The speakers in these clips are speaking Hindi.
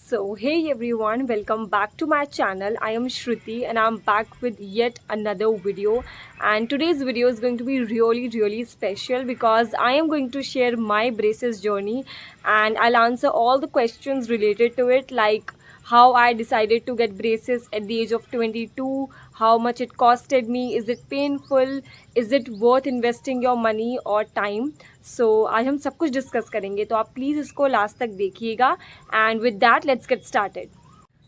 So, hey everyone, welcome back to my channel. I am Shruti and I'm back with yet another video. And today's video is going to be really special because I am going to share my braces journey and I'll answer all the questions related to it, like how I decided to get braces at the age of 22, how much it costed me, is it painful, is it worth investing your money or time. So आज हम सब कुछ डिस्कस करेंगे, तो आप प्लीज़ इसको लास्ट तक देखिएगा. And with that, let's get started.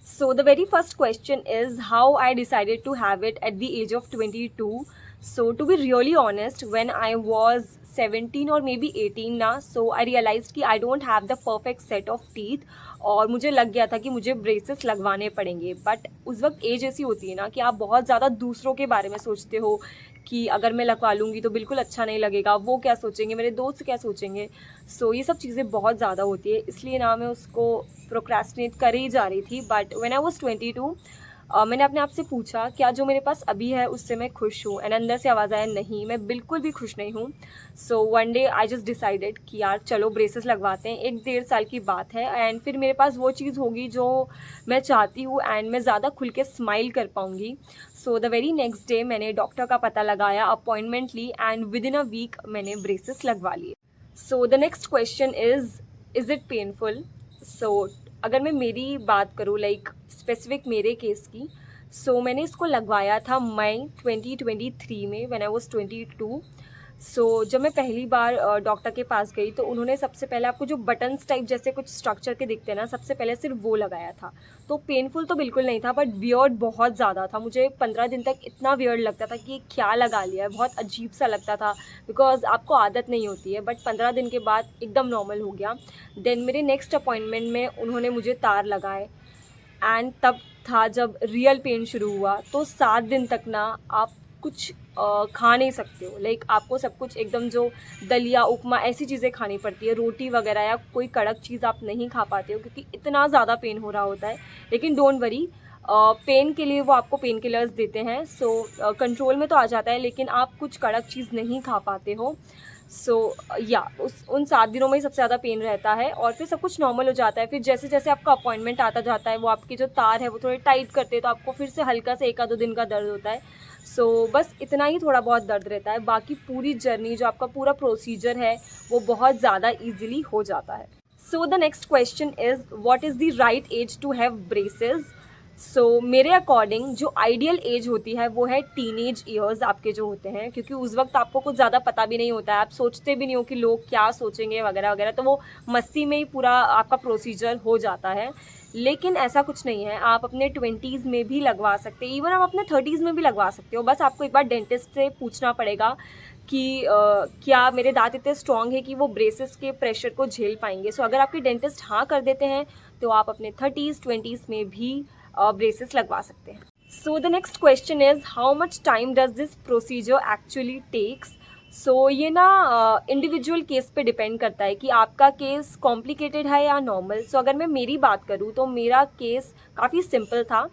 So the very first question is how I decided to have it at the age of 22. So to be really honest, when I was 17 or maybe 18 ना, so I realized कि I don't have the perfect set of teeth और मुझे लग गया था कि मुझे ब्रेसेस लगवाने पड़ेंगे. बट उस वक्त एज ऐसी होती है ना कि आप बहुत ज़्यादा दूसरों के बारे में सोचते हो कि अगर मैं लगवा लूँगी तो बिल्कुल अच्छा नहीं लगेगा, वो क्या सोचेंगे, मेरे दोस्त क्या सोचेंगे. सो ये सब चीज़ें बहुत ज़्यादा होती है, इसलिए ना मैं उसको प्रोक्रेस्टिनेट कर ही जा रही थी. बट व्हेन आई वाज 22 मैंने अपने आप से पूछा क्या जो मेरे पास अभी है उससे मैं खुश हूँ. एंड अंदर से आवाज़ आया नहीं, मैं बिल्कुल भी खुश नहीं हूँ. So one day I just decided कि यार चलो ब्रेसेस लगवाते हैं. 1-1.5 साल की बात है एंड फिर मेरे पास वो चीज़ होगी जो मैं चाहती हूँ एंड मैं ज़्यादा खुल के स्माइल कर पाऊँगी. So the very next day मैंने डॉक्टर का पता लगाया, अपॉइंटमेंट ली and within a week मैंने ब्रेसेस लगवा लिए. So the next question is it painful. So अगर मैं मेरी बात करूँ, लाइक स्पेसिफिक मेरे केस की, सो मैंने इसको लगवाया था मई 2023 में, व्हेन आई वाज 22. सो जब मैं पहली बार डॉक्टर के पास गई तो उन्होंने सबसे पहले आपको जो बटन्स टाइप जैसे कुछ स्ट्रक्चर के दिखते हैं ना, सबसे पहले सिर्फ वो लगाया था. तो पेनफुल तो बिल्कुल नहीं था, बट वियर्ड बहुत ज़्यादा था. मुझे 15 दिन तक इतना वियर्ड लगता था कि ये क्या लगा लिया है, बहुत अजीब सा लगता था बिकॉज आपको आदत नहीं होती है. बट 15 दिन के बाद एकदम नॉर्मल हो गया. देन मेरे नेक्स्ट अपॉइंटमेंट में उन्होंने मुझे तार लगाए एंड तब था जब रियल पेन शुरू हुआ. तो 7 दिन तक ना आप कुछ खा नहीं सकते हो. लाइक आपको सब कुछ एकदम जो दलिया उपमा ऐसी चीज़ें खानी पड़ती है, रोटी वगैरह या कोई कड़क चीज़ आप नहीं खा पाते हो क्योंकि इतना ज़्यादा पेन हो रहा होता है. लेकिन डोंट वरी, पेन के लिए वो आपको पेन किलर्स देते हैं. सो कंट्रोल में तो आ जाता है, लेकिन आप कुछ कड़क चीज़ नहीं खा पाते हो. सो या उन 7 दिनों में ही सबसे ज़्यादा पेन रहता है और फिर सब कुछ नॉर्मल हो जाता है. फिर जैसे जैसे आपका अपॉइंटमेंट आता जाता है, वो आपके जो तार है वो थोड़े टाइट करते हैं, तो आपको फिर से हल्का से 1-2 दिन का दर्द होता है. सो बस इतना ही थोड़ा बहुत दर्द रहता है. बाकी पूरी जर्नी जो आपका पूरा प्रोसीजर है वो बहुत ज़्यादा ईजिली हो जाता है. So the next question is what is the right age to have braces. So मेरे अकॉर्डिंग जो आइडियल एज होती है वो है टीनेज ईयर्स आपके जो होते हैं, क्योंकि उस वक्त आपको कुछ ज़्यादा पता भी नहीं होता है, आप सोचते भी नहीं हो कि लोग क्या सोचेंगे वगैरह वगैरह. तो वो मस्ती में ही पूरा आपका प्रोसीजर हो जाता है. लेकिन ऐसा कुछ नहीं है, आप अपने 20s में भी लगवा सकते हैं, इवन आप अपने 30s में भी लगवा सकते हो. बस आपको एक बार डेंटिस्ट से पूछना पड़ेगा कि क्या मेरे दांत इतने स्ट्रॉन्ग है कि वो ब्रेसेस के प्रेशर को झेल पाएंगे. सो अगर आपके डेंटिस्ट हाँ कर देते हैं तो आप अपने 30s 20s में भी ब्रेसेस लगवा सकते हैं. So the next question is how much time does this procedure actually takes. So ये ना इंडिविजुअल केस पे डिपेंड करता है कि आपका केस कॉम्प्लिकेटेड है या नॉर्मल. सो अगर मैं मेरी बात करूँ तो मेरा केस काफ़ी सिंपल था.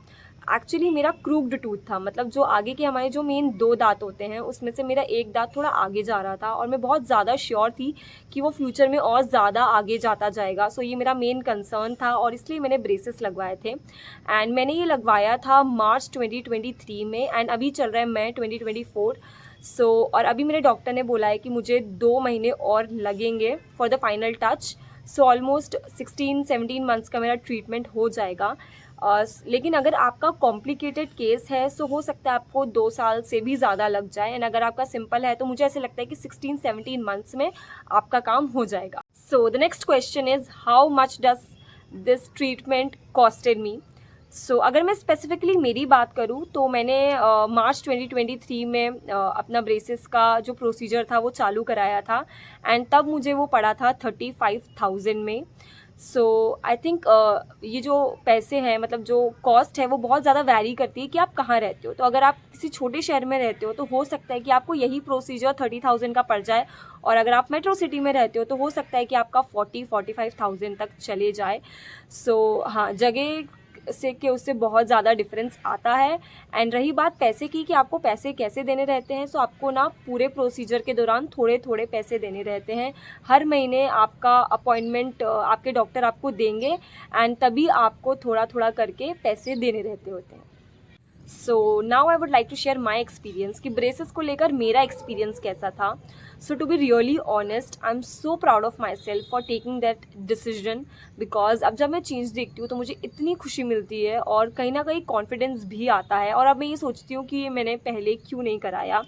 एक्चुअली मेरा क्रूक्ड टूथ था, मतलब जो आगे के हमारे जो मेन 2 दांत होते हैं उसमें से मेरा एक दांत थोड़ा आगे जा रहा था और मैं बहुत ज़्यादा श्योर थी कि वो फ्यूचर में और ज़्यादा आगे जाता जाएगा. सो ये मेरा मेन कंसर्न था और इसलिए मैंने ब्रेसेस लगवाए थे. एंड मैंने ये लगवाया था मार्च 2023 में एंड अभी चल रहा है मई 2024. सो और अभी मेरे डॉक्टर ने बोला है कि मुझे 2 महीने और लगेंगे for the final touch. So almost 16-17 months का मेरा ट्रीटमेंट हो जाएगा. लेकिन अगर आपका कॉम्प्लिकेटेड केस है सो हो सकता है आपको 2 साल से भी ज़्यादा लग जाए. एंड अगर आपका सिंपल है तो मुझे ऐसे लगता है कि 16-17 मंथ्स में आपका काम हो जाएगा. So the next question is how much does this treatment costed me. So अगर मैं स्पेसिफिकली मेरी बात करूँ तो मैंने मार्च 2023 में अपना ब्रेसेस का जो प्रोसीजर था वो चालू कराया था एंड तब मुझे वो पड़ा था 35,000 में. सो आई थिंक ये जो पैसे हैं, मतलब जो कॉस्ट है वो बहुत ज़्यादा वैरी करती है कि आप कहाँ रहते हो. तो अगर आप किसी छोटे शहर में रहते हो तो हो सकता है कि आपको यही प्रोसीजर 30,000 का पड़ जाए और अगर आप मेट्रो सिटी में रहते हो तो हो सकता है कि आपका 40-45,000 तक चले जाए. सो हाँ, जगह से कि उससे बहुत ज़्यादा डिफरेंस आता है। एंड रही बात पैसे की कि आपको पैसे कैसे देने रहते हैं, सो आपको ना पूरे प्रोसीजर के दौरान थोड़े थोड़े पैसे देने रहते हैं। हर महीने आपका अपॉइंटमेंट आपके डॉक्टर आपको देंगे एंड तभी आपको थोड़ा थोड़ा करके पैसे देने रहते होते हैं। So now I would like to share my experience कि ब्रेसेस को लेकर मेरा एक्सपीरियंस कैसा था। So to be really honest, I am so proud of myself for taking that decision, because अब जब मैं चेंज देखती हूँ तो मुझे इतनी खुशी मिलती है और कहीं ना कहीं कॉन्फिडेंस भी आता है। और अब मैं ये सोचती हूँ कि ये मैंने पहले क्यों नहीं कराया।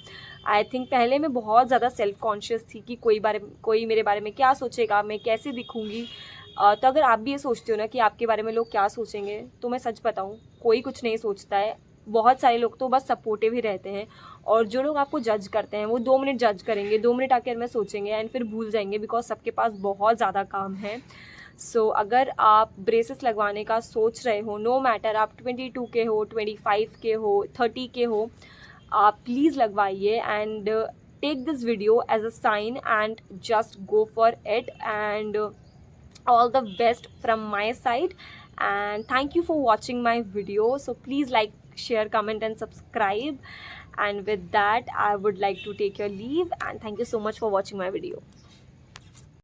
आई थिंक पहले मैं बहुत ज़्यादा सेल्फ कॉन्शियस थी कि कोई मेरे बारे में क्या सोचेगा, मैं कैसे दिखूँगी। तो अगर आप भी ये सोचते हो ना कि आपके बारे में लोग क्या सोचेंगे, तो मैं सच बताऊँ, कोई कुछ नहीं सोचता है। बहुत सारे लोग तो बस सपोर्टिव ही रहते हैं, और जो लोग आपको जज करते हैं वो 2 मिनट जज करेंगे, 2 मिनट आके में सोचेंगे एंड फिर भूल जाएंगे, बिकॉज सबके पास बहुत ज़्यादा काम है। सो अगर आप ब्रेसेस लगवाने का सोच रहे हो, नो मैटर आप 22 के हो, 25 के हो, 30 के हो, आप प्लीज़ लगवाइए and take this video as a sign and just go for it. And all the best from my side, and thank you for watching my video. So please like, share, comment and subscribe. And with that, I would like to take your leave, and thank you so much for watching my video.